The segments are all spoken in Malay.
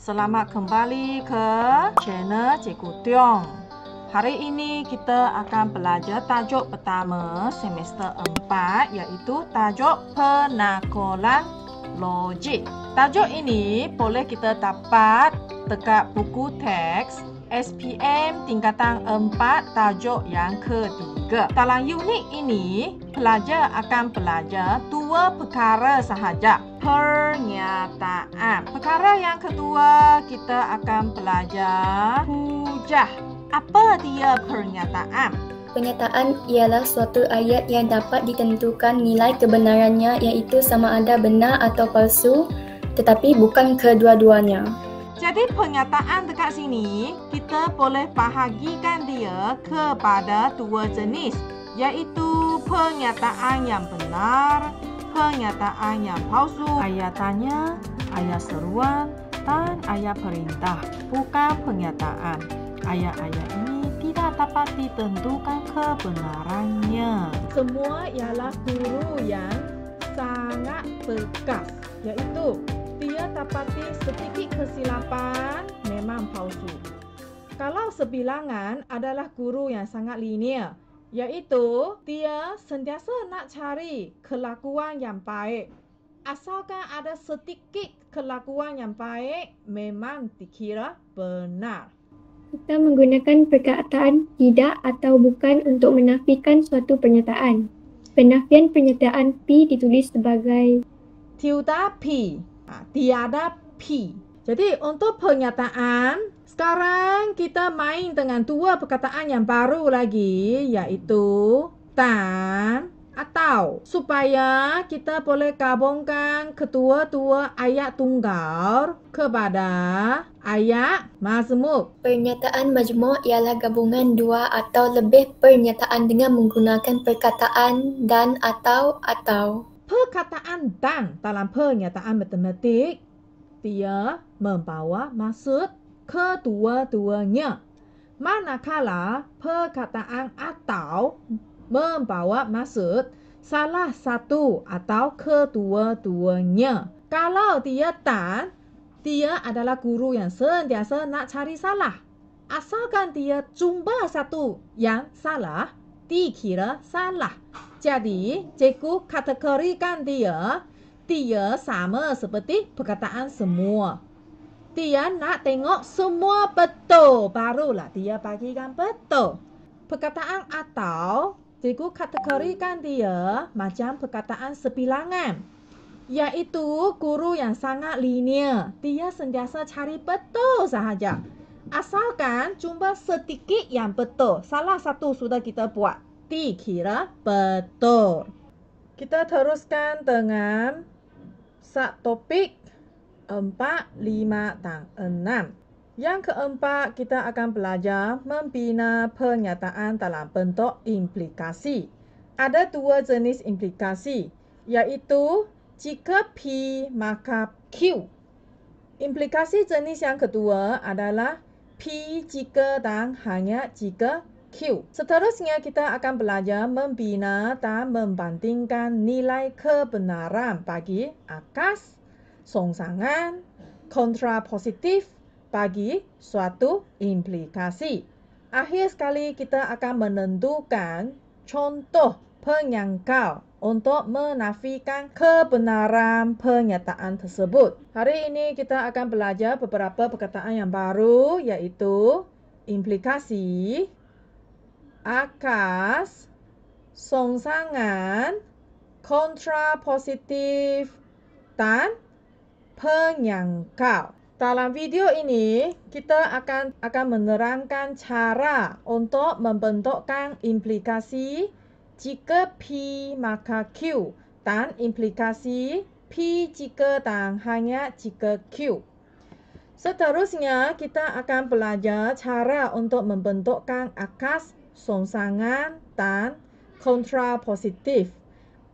Selamat kembali ke channel Cikgu Tiong. Hari ini kita akan belajar tajuk pertama semester 4 iaitu tajuk penakulan logik. Tajuk ini boleh kita dapat dekat buku teks SPM tingkatan 4 tajuk yang ketiga. Dalam unit ini, pelajar akan belajar dua perkara sahaja. Pernyataan. Perkara yang kedua, kita akan belajar hujah. Apa dia pernyataan? Pernyataan ialah suatu ayat yang dapat ditentukan nilai kebenarannya iaitu sama ada benar atau palsu, tetapi bukan kedua-duanya. Jadi pernyataan dekat sini, kita boleh bahagikan dia kepada dua jenis, iaitu pernyataan yang benar, pernyataan yang palsu. Ayat tanya, ayat seruan, dan ayat perintah, bukan pernyataan. Ayat-ayat ini tidak dapat ditentukan kebenarannya. Semua ialah guru yang sangat tegas, iaitu dia dapati sedikit kesilapan memang palsu. Kalau sebilangan adalah guru yang sangat linear, iaitu dia sentiasa nak cari kelakuan yang baik. Asalkan ada sedikit kelakuan yang baik, memang dikira benar. Kita menggunakan perkataan tidak atau bukan untuk menafikan suatu pernyataan. Penafian pernyataan P ditulis sebagai tiada P, tiada P. Jadi untuk pernyataan, sekarang kita main dengan dua perkataan yang baru lagi, iaitu dan atau, supaya kita boleh gabungkan kedua-dua ayat tunggal kepada ayat majmuk. pernyataan majmuk ialah gabungan dua atau lebih pernyataan dengan menggunakan perkataan dan atau. Perkataan dan dalam pernyataan matematik, dia membawa maksud kedua-duanya. Manakala perkataan atau membawa maksud salah satu atau kedua-duanya. Kalau dia dan, dia adalah guru yang sentiasa nak cari salah. Asalkan dia jumpa satu yang salah, dikira salah. Jadi, cikgu kategorikan dia sama seperti perkataan semua. Dia nak tengok semua betul, barulah dia bagikan betul. Perkataan atau, cikgu kategorikan dia macam perkataan sebilangan, iaitu guru yang sangat linear. Dia sentiasa cari betul sahaja. Asalkan jumpa sedikit yang betul, salah satu sudah kita buat, dikira betul. Kita teruskan dengan topik 4, 5 dan 6. Yang keempat, kita akan belajar membina pernyataan dalam bentuk implikasi. Ada dua jenis implikasi, iaitu jika P maka Q. Implikasi jenis yang kedua adalah P jika dan hanya jika Q. Seterusnya, kita akan belajar membina dan membandingkan nilai kebenaran bagi akas, songsangan, kontrapositif bagi suatu implikasi. Akhir sekali, kita akan menentukan contoh penyangkal untuk menafikan kebenaran pernyataan tersebut. Hari ini kita akan belajar beberapa perkataan yang baru, iaitu implikasi, akas, songsangan, kontrapositif, dan penyangkal. Dalam video ini, kita akan menerangkan cara untuk membentukkan implikasi jika P maka Q dan implikasi P jika dan hanya jika Q. Seterusnya, kita akan belajar cara untuk membentukkan akas, songsangan, dan kontrapositif.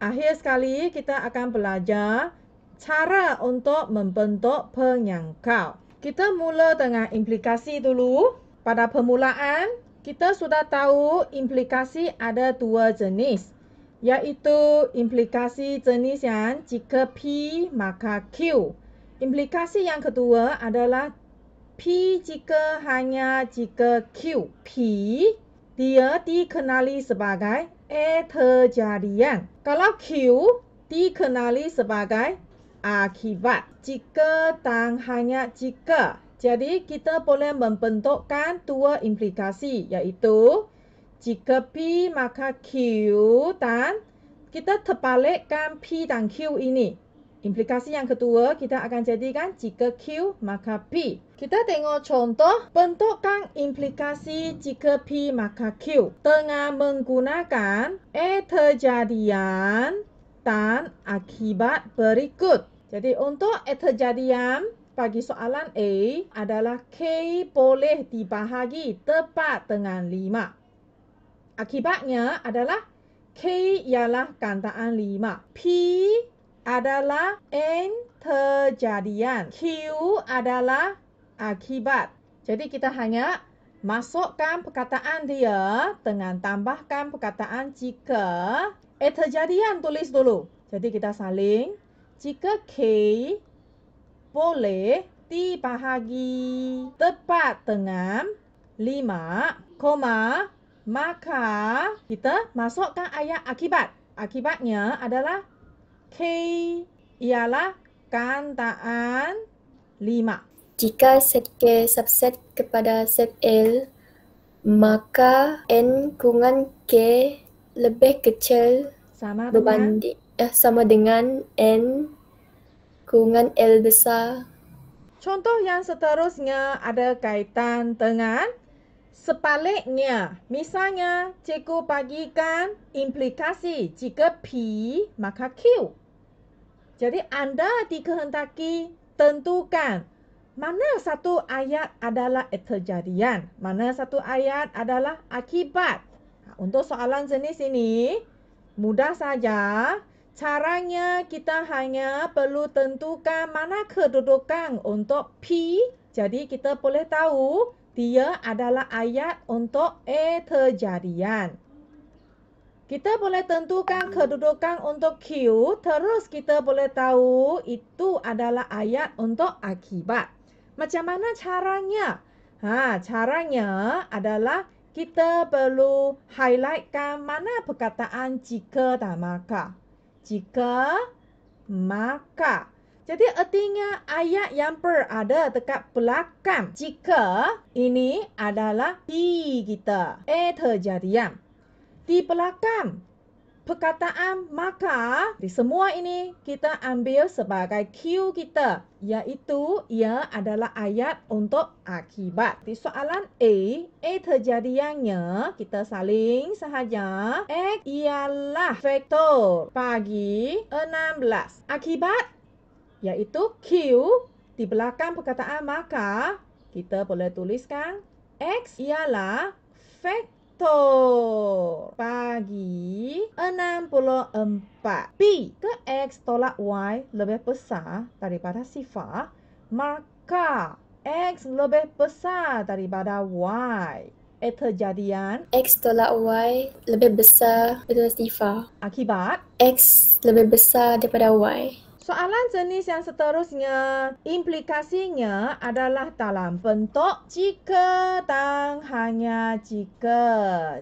Akhir sekali, kita akan belajar cara untuk membentuk penyangkal. Kita mula dengan implikasi dulu. Pada permulaan, kita sudah tahu implikasi ada dua jenis, iaitu implikasi jenis yang jika P maka Q. Implikasi yang kedua adalah P jika hanya jika Q. P dia dikenali sebagai terjadian. Kalau Q dikenali sebagai akibat. Jika dan hanya jika. Jadi kita boleh membentukkan dua implikasi, iaitu jika P maka Q, dan kita terbalikkan P dan Q ini. Implikasi yang kedua kita akan jadikan jika Q maka P. Kita tengok contoh bentukan implikasi jika P maka Q dengan menggunakan terjadian dan akibat berikut. Jadi untuk terjadian bagi soalan A adalah K boleh dibahagi tepat dengan 5. Akibatnya adalah K ialah gandaan 5. P adalah N terjadian. Q adalah akibat. Jadi kita hanya masukkan perkataan dia dengan tambahkan perkataan jika. Terjadian tulis dulu. Jadi kita salin. Jika K boleh dibahagi tepat dengan 5, maka kita masukkan ayat akibat. Akibatnya adalah K ialah gandaan 5. Jika set K subset kepada set L, maka N kurungan K lebih kecil Sama dengan N kurungan L besar. Contoh yang seterusnya ada kaitan dengan sebaliknya. Misalnya, cikgu bagikan implikasi jika P maka Q. Jadi anda dikehendaki tentukan mana satu ayat adalah terjadian, mana satu ayat adalah akibat. Untuk soalan jenis ini, mudah saja. Caranya kita hanya perlu tentukan mana kedudukan untuk P. Jadi kita boleh tahu dia adalah ayat untuk terjadian. Kita boleh tentukan kedudukan untuk Q. Terus kita boleh tahu itu adalah ayat untuk akibat. Macam mana caranya? Caranya adalah kita perlu highlightkan mana perkataan jika dan maka. Jika, maka. Jadi artinya ayat yang berada dekat belakang jika ini adalah P kita. Terjadian. Di belakang perkataan maka, di semua ini kita ambil sebagai Q kita, iaitu ia adalah ayat untuk akibat. Di soalan A terjadiannya kita saling sahaja. X ialah vektor bagi 16. Akibat iaitu Q di belakang perkataan maka, kita boleh tuliskan X ialah vektor bagi 64. B ke X tolak Y lebih besar daripada sifar, maka X lebih besar daripada Y. Terjadian X tolak Y lebih besar daripada sifar. Akibat X lebih besar daripada Y. Soalan jenis yang seterusnya, implikasinya adalah dalam bentuk jika dan hanya jika.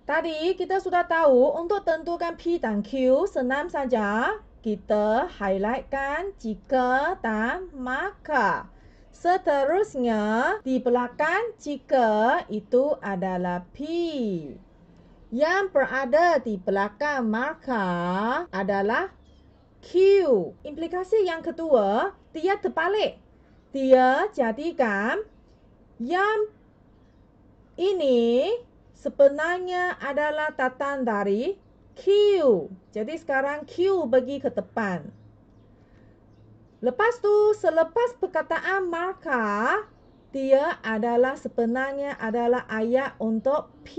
Tadi kita sudah tahu untuk tentukan P dan Q senang saja. Kita highlightkan jika dan maka. Seterusnya, di belakang jika itu adalah P. Yang berada di belakang maka adalah Q. Implikasi yang kedua, dia terbalik. Dia jadikan yang ini sebenarnya adalah datang dari Q. Jadi sekarang Q pergi ke depan. Lepas tu, selepas perkataan maka, dia adalah sebenarnya adalah ayat untuk P.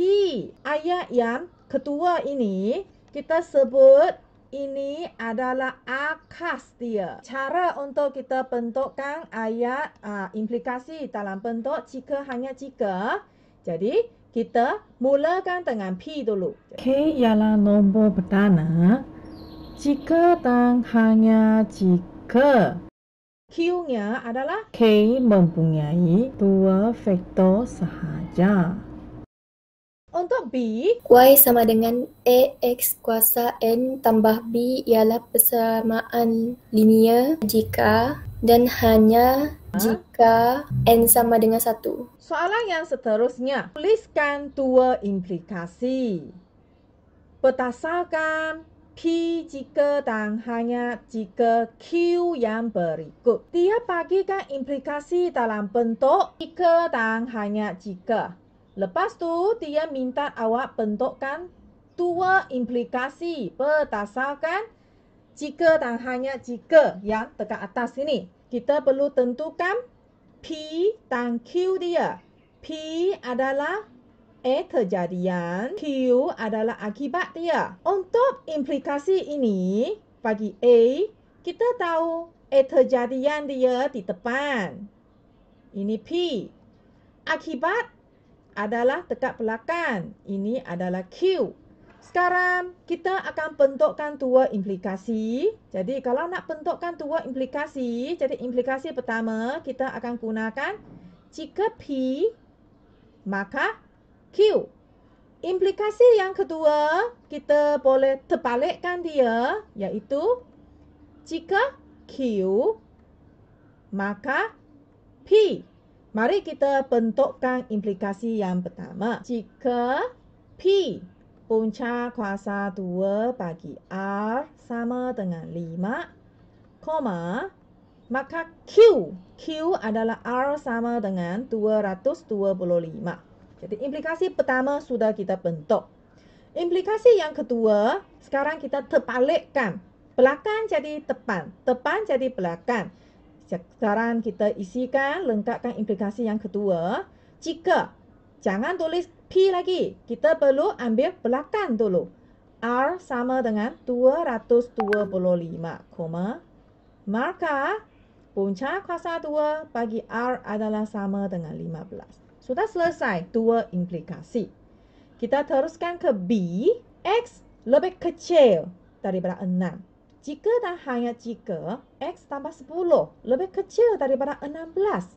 Ayat yang kedua ini kita sebut ini adalah akas dia. Cara untuk kita bentukkan ayat implikasi dalam bentuk jika hanya jika. Jadi, kita mulakan dengan P dulu. K ialah nombor perdana jika dan hanya jika. Q-nya adalah K mempunyai 2 vektor sahaja. Untuk B, Y sama dengan AX kuasa N tambah B ialah persamaan linear jika dan hanya jika N sama dengan 1. soalan yang seterusnya, tuliskan 2 implikasi. Berdasarkan P jika dan hanya jika Q yang berikut. Dia bagikan implikasi dalam bentuk jika dan hanya jika. Lepas tu, dia minta awak bentukkan 2 implikasi berdasarkan jika dan hanya jika yang dekat atas ini. Kita perlu tentukan P dan Q dia. P adalah kejadian, Q adalah akibat dia. Untuk implikasi ini, bagi A, kita tahu kejadian dia di depan. Ini P. Akibat adalah dekat belakang. Ini adalah Q. Sekarang, kita akan bentukkan 2 implikasi. Jadi, kalau nak bentukkan 2 implikasi, jadi implikasi pertama, kita akan gunakan jika P, maka Q. Implikasi yang kedua, kita boleh terbalikkan dia, iaitu jika Q, maka P. Mari kita bentukkan implikasi yang pertama. Jika P punca kuasa 2 bagi R sama dengan 5, maka Q adalah R sama dengan 225. Jadi implikasi pertama sudah kita bentuk. Implikasi yang kedua, sekarang kita terbalikkan. Belakang jadi depan, depan jadi belakang. Sekarang kita isikan, lengkapkan implikasi yang kedua. Jika, jangan tulis P lagi. Kita perlu ambil belakang dulu. R sama dengan 225, maka punca kuasa 2 bagi R adalah sama dengan 15. Sudah selesai 2 implikasi. Kita teruskan ke B. X lebih kecil daripada 6. Jika dan hanya jika X tambah 10 lebih kecil daripada 16.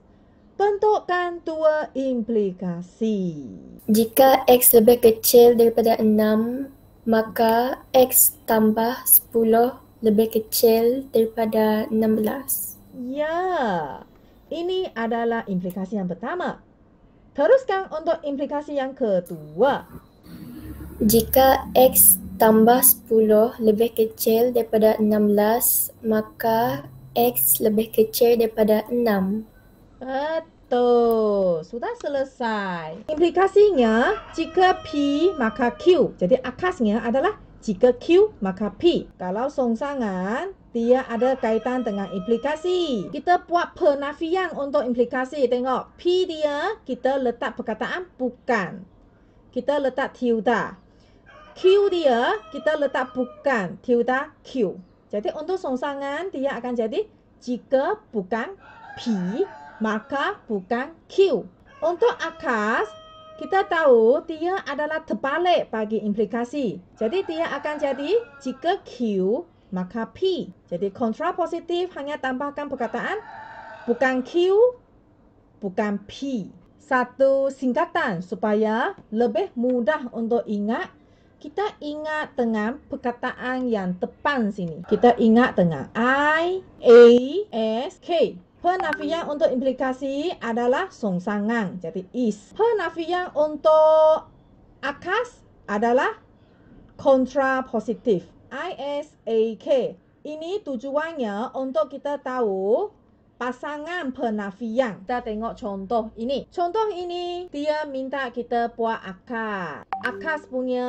Bentukkan 2 implikasi. Jika X lebih kecil daripada 6, maka X tambah 10 lebih kecil daripada 16. Ya, ini adalah implikasi yang pertama. Teruskan untuk implikasi yang kedua. Jika X tambah 10 lebih kecil daripada 16, maka X lebih kecil daripada 6. Betul. Sudah selesai. Implikasinya, jika P maka Q. Jadi akasnya adalah jika Q maka P. Kalau songsangan, dia ada kaitan dengan implikasi. Kita buat penafian untuk implikasi. Tengok, P dia kita letak perkataan bukan. Kita letak tilde. Q dia kita letak bukan, tilde Q. Jadi untuk songsangan, dia akan jadi jika bukan P, maka bukan Q. Untuk akas, kita tahu dia adalah terbalik bagi implikasi. Jadi dia akan jadi jika Q, maka P. Jadi kontrapositif hanya tambahkan perkataan bukan Q, bukan P. Satu singkatan supaya lebih mudah untuk ingat. Kita ingat dengan perkataan yang depan sini. Kita ingat dengan I, A, S, K. Penafian untuk implikasi adalah songsangan, jadi is. Penafian untuk akas adalah kontrapositif, ISAK. Ini tujuannya untuk kita tahu pasangan penafian. Kita tengok contoh ini. Contoh ini, dia minta kita buat akas. Akas punya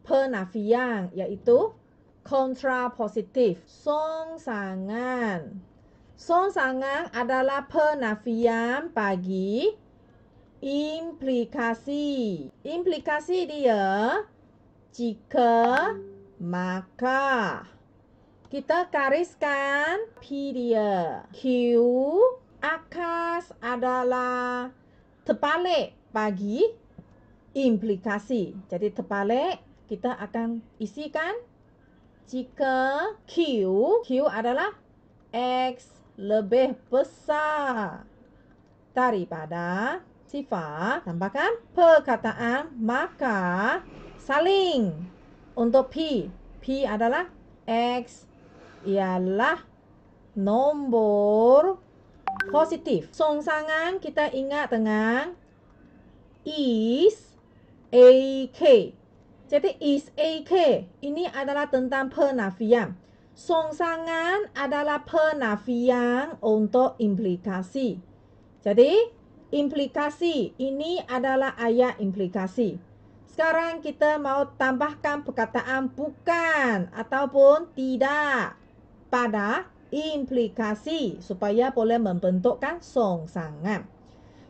penafian, iaitu kontrapositif, songsangan. Songsangan adalah penafian bagi implikasi. Implikasi dia jika, maka. Kita gariskan P dia. Q, akas adalah terbalik bagi implikasi. Jadi terbalik, kita akan isikan jika Q adalah X lebih besar daripada sifat. Tambahkan perkataan maka saling. Untuk P, P adalah X ialah nombor positif. Songsangan kita ingat dengan is AK. Jadi is AK ini adalah tentang penafian. Songsangan adalah penafian untuk implikasi. Jadi implikasi ini adalah ayat implikasi. Sekarang kita mau tambahkan perkataan bukan ataupun tidak pada implikasi supaya boleh membentukkan songsangan.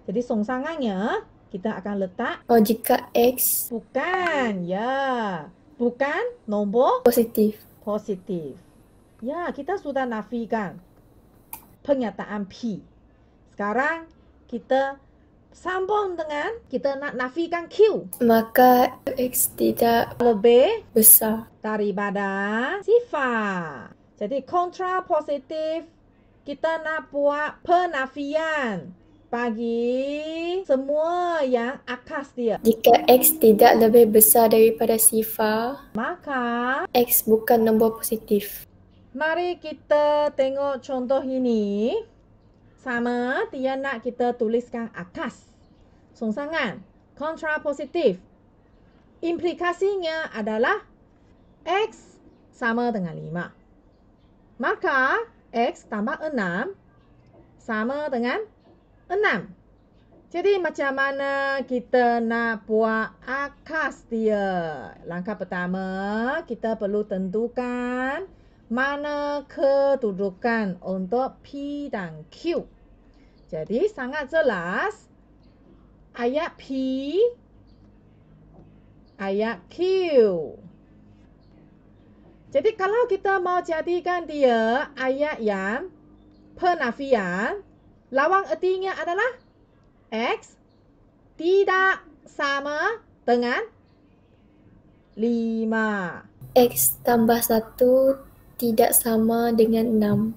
Jadi songsangannya kita akan letak jika X bukan, ya. Bukan nombor positif. Ya, kita sudah nafikan pernyataan P. Sekarang kita sambung dengan kita nak nafikan Q. Maka X tidak Lebih besar daripada sifat. Jadi kontra positif kita nak buat penafian bagi semua yang akas dia. Jika X tidak lebih besar daripada sifar, Maka X bukan nombor positif. mari kita tengok contoh ini. Sama, dia nak kita tuliskan akas. Songsangan, kontra positif. Implikasinya adalah X sama dengan 5. Maka X tambah 6 sama dengan 6. Jadi macam mana kita nak buat akas dia? Langkah pertama, kita perlu tentukan mana kedudukan untuk P dan Q. Jadi sangat jelas ayat P, ayat Q. Jadi kalau kita mau jadikan dia ayat yang penafian, lawan ertinya adalah X tidak sama dengan 5. X tambah 1 tidak sama dengan 6.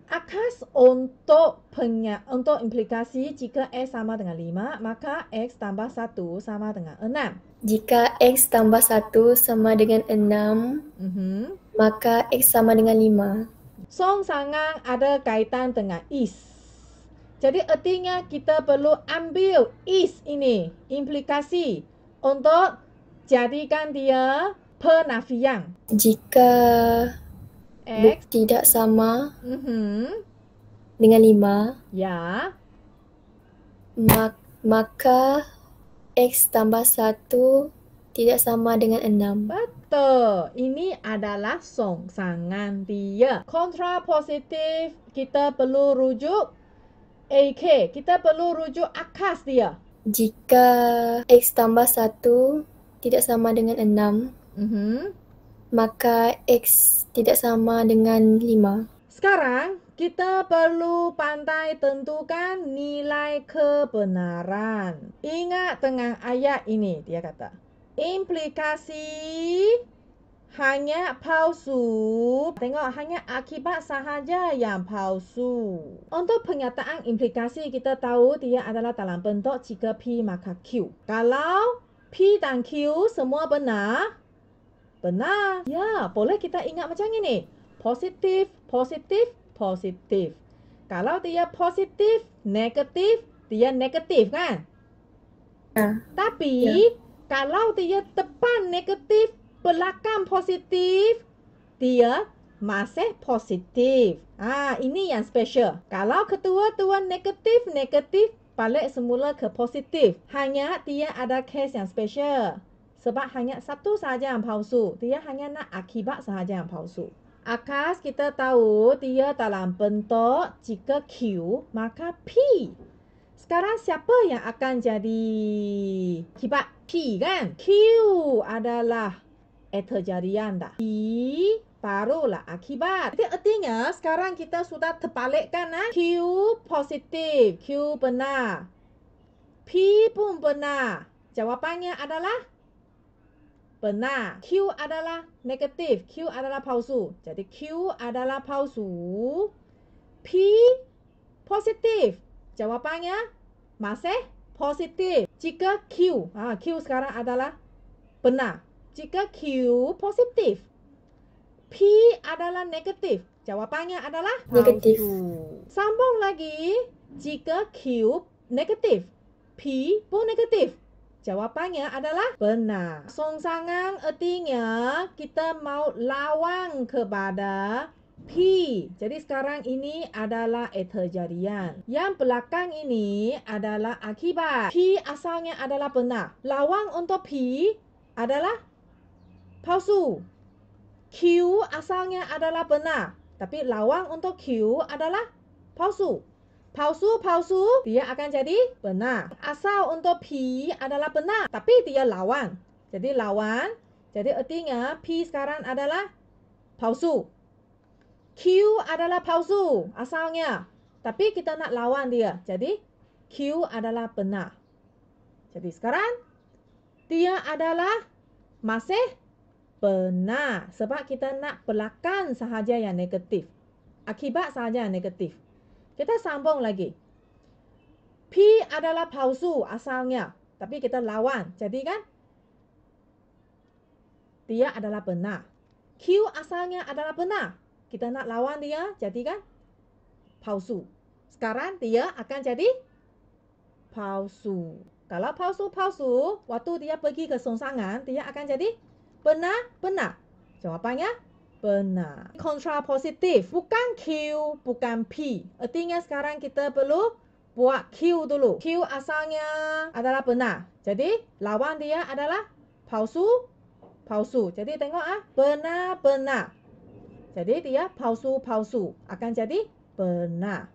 Akas untuk implikasi jika X sama dengan 5, maka X tambah 1 sama dengan 6. Jika X tambah 1 sama dengan 6, maka X sama dengan 5. Songsangan ada kaitan dengan is. Jadi artinya kita perlu ambil is ini, implikasi, untuk jadikan dia penafian. Jika X tidak sama dengan 5, ya, maka X tambah 1 tidak sama dengan 6. betul. Ini adalah songsangan dia. Kontra positif kita perlu rujuk AK. Kita perlu rujuk akas dia. Jika X tambah 1 tidak sama dengan 6, maka X tidak sama dengan 5. Sekarang kita perlu pandai tentukan nilai kebenaran. Ingat dengan ayat ini, dia kata implikasi hanya palsu. Tengok, hanya akibat sahaja yang palsu. Untuk pernyataan implikasi kita tahu dia adalah dalam bentuk jika P maka Q. Kalau P dan Q semua benar, benar. Ya, boleh kita ingat macam ini. Positif, positif, positif. Kalau dia positif, negatif, dia negatif kan? Tapi kalau dia depan negatif, belakang positif, dia masih positif. Ini yang special. Kalau kedua-dua negatif, negatif, balik semula ke positif. Hanya dia ada case yang special. Sebab hanya satu sahaja yang palsu. Dia hanya nak akibat sahaja yang palsu. Akas kita tahu dia dalam bentuk jika Q maka P. Sekarang siapa yang akan jadi akibat P kan? Q adalah terjadian dah. P barulah akibat. Jadi artinya sekarang kita sudah terbalikkan. Q positif, Q benar. P pun benar. Jawapannya adalah benar. Q adalah negatif. Q adalah palsu. Jadi Q adalah palsu. P P positif. Jawapannya masih positif. Jika Q, Q sekarang adalah benar. Jika Q positif, P adalah negatif. Jawapannya adalah Negatif. palsu. Sambung lagi. Jika Q negatif, P pun negatif. Jawapannya adalah benar. Songsangan artinya kita mau lawan kepada P. Jadi sekarang ini adalah terjadian. Yang belakang ini adalah akibat. P asalnya adalah benar. Lawan untuk P adalah palsu. Q asalnya adalah benar. Tapi lawan untuk Q adalah palsu. Palsu, dia akan jadi benar. Asal untuk P adalah benar, tapi dia lawan. Jadi lawan, jadi artinya P sekarang adalah palsu. Q adalah palsu asalnya, tapi kita nak lawan dia. Jadi Q adalah benar. Jadi sekarang dia adalah masih benar. Sebab kita nak belakang sahaja yang negatif. Akibat sahaja yang negatif. Kita sambung lagi. P adalah palsu asalnya. Tapi kita lawan. Jadi kan? Dia adalah benar. Q asalnya adalah benar. Kita nak lawan dia. Jadi kan? Palsu. Sekarang dia akan jadi palsu. Kalau palsu-palsu, waktu dia pergi ke songsangan, dia akan jadi benar-benar. Jawapannya benar. Kontra positif. Bukan Q, bukan P. Artinya sekarang kita perlu buat Q dulu. Q asalnya adalah benar. Jadi lawan dia adalah palsu. Jadi tengok benar-benar. Jadi dia palsu. Akan jadi benar.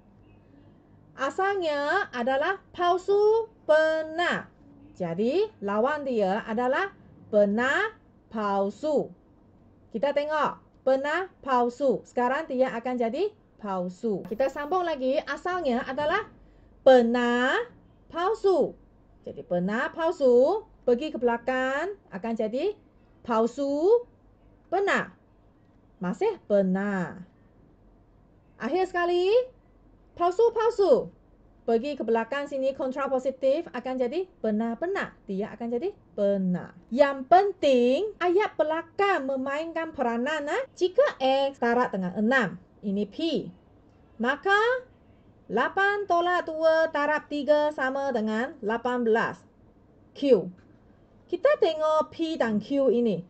Asalnya adalah palsu benar. Jadi lawan dia adalah benar palsu. Kita tengok benar palsu. Sekarang dia akan jadi palsu. Kita sambung lagi. Asalnya adalah benar palsu. Jadi benar palsu pergi ke belakang akan jadi palsu benar. Masih benar. Akhir sekali palsu pergi ke belakang sini kontra positif akan jadi benar-benar. Dia akan jadi benar. Yang penting ayat belakang memainkan peranan. Jika X setara dengan 6, ini P. Maka 8 tolak 2 darab 3 sama dengan 18. Q. Kita tengok P dan Q ini.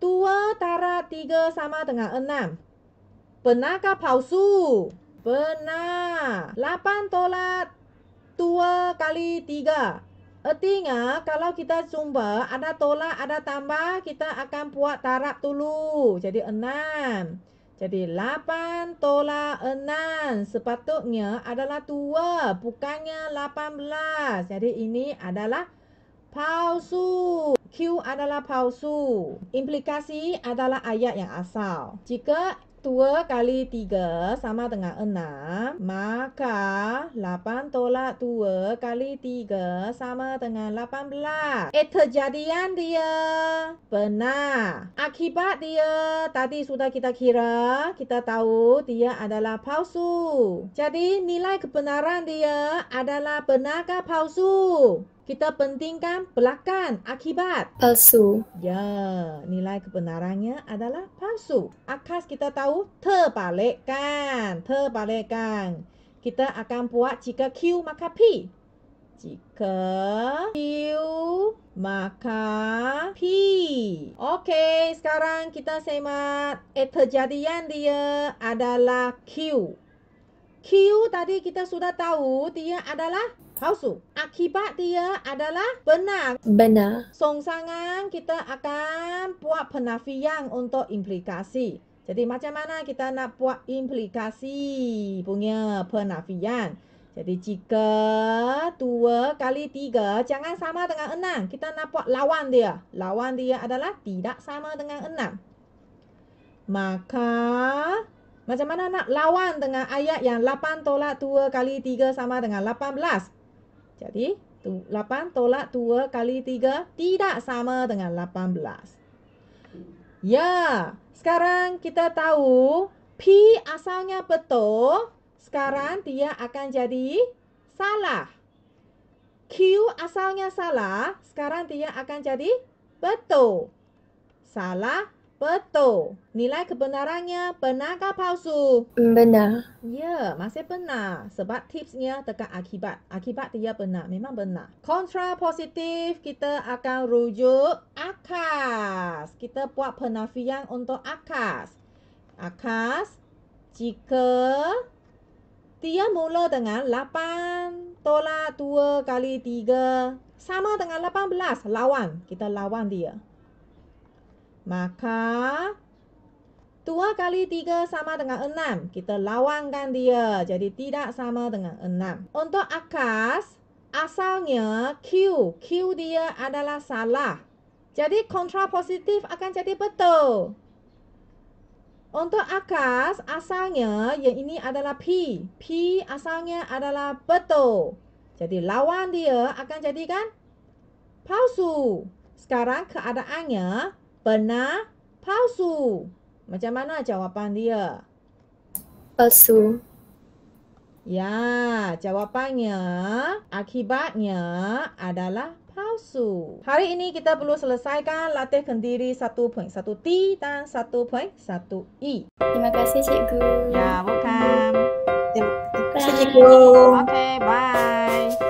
2 darab 3 sama dengan 6. Benarkah palsu? Benar. 8 tolak 2 kali 3. Artinya kalau kita jumpa ada tolak ada tambah, kita akan buat darab dulu. Jadi 6. Jadi 8 tolak 6 sepatutnya adalah 2, bukannya 18. Jadi ini adalah palsu. Q adalah palsu. Implikasi adalah ayat yang asal. Jika 2 kali 3 sama dengan 6, maka 8 tolak 2 kali 3 sama dengan 18. Terjadian dia benar. Akibat dia tadi sudah kita kira, kita tahu dia adalah palsu. Jadi nilai kebenaran dia adalah benarkah palsu? Kita pentingkan belakang akibat. Palsu. Ya, nilai kebenarannya adalah palsu. Akas kita tahu terbalikkan. Kita akan buat jika Q maka P. Jika Q maka P. Okey, sekarang kita semak terjadian dia adalah Q. Q tadi kita sudah tahu dia adalah palsu. Akibat dia adalah benar. Benar. Songsangan kita akan buat penafian untuk implikasi. Jadi macam mana kita nak buat implikasi punya penafian? Jadi jika 2 kali 3 jangan sama dengan 6. Kita nak buat lawan dia. Lawan dia adalah tidak sama dengan 6. Maka macam mana nak lawan dengan ayat yang 8 tolak 2 kali 3 sama dengan 18? Jadi 8 tolak 2 kali 3 tidak sama dengan 18. Ya, sekarang kita tahu P asalnya betul. sekarang dia akan jadi salah. Q asalnya salah, sekarang dia akan jadi betul. Salah, betul. Nilai kebenarannya benarkah palsu? Benar. Ya, masih benar. Sebab tipsnya tekan akibat. Akibat dia benar, memang benar. Kontra positif, kita akan rujuk akas. Kita buat penafian untuk akas. Akas, jika dia mula dengan 8 tolak 2 kali 3 sama dengan 18. Lawan. Kita lawan dia. Maka 2 kali 3 sama dengan 6. Kita lawankan dia. Jadi tidak sama dengan 6. Untuk akas, asalnya Q. Q dia adalah salah. Jadi kontra positif akan jadi betul. Untuk akas, asalnya yang ini adalah P. P asalnya adalah betul. Jadi lawan dia akan jadikan palsu. Sekarang keadaannya benar, palsu. Macam mana jawapan dia? Palsu. Ya, jawapannya, akibatnya adalah palsu. Hari ini kita perlu selesaikan latih kendiri 1.1T dan 1.1I. Terima kasih, Cikgu. Ya, welcome. Terima kasih, Bye. Cikgu. Okay, bye.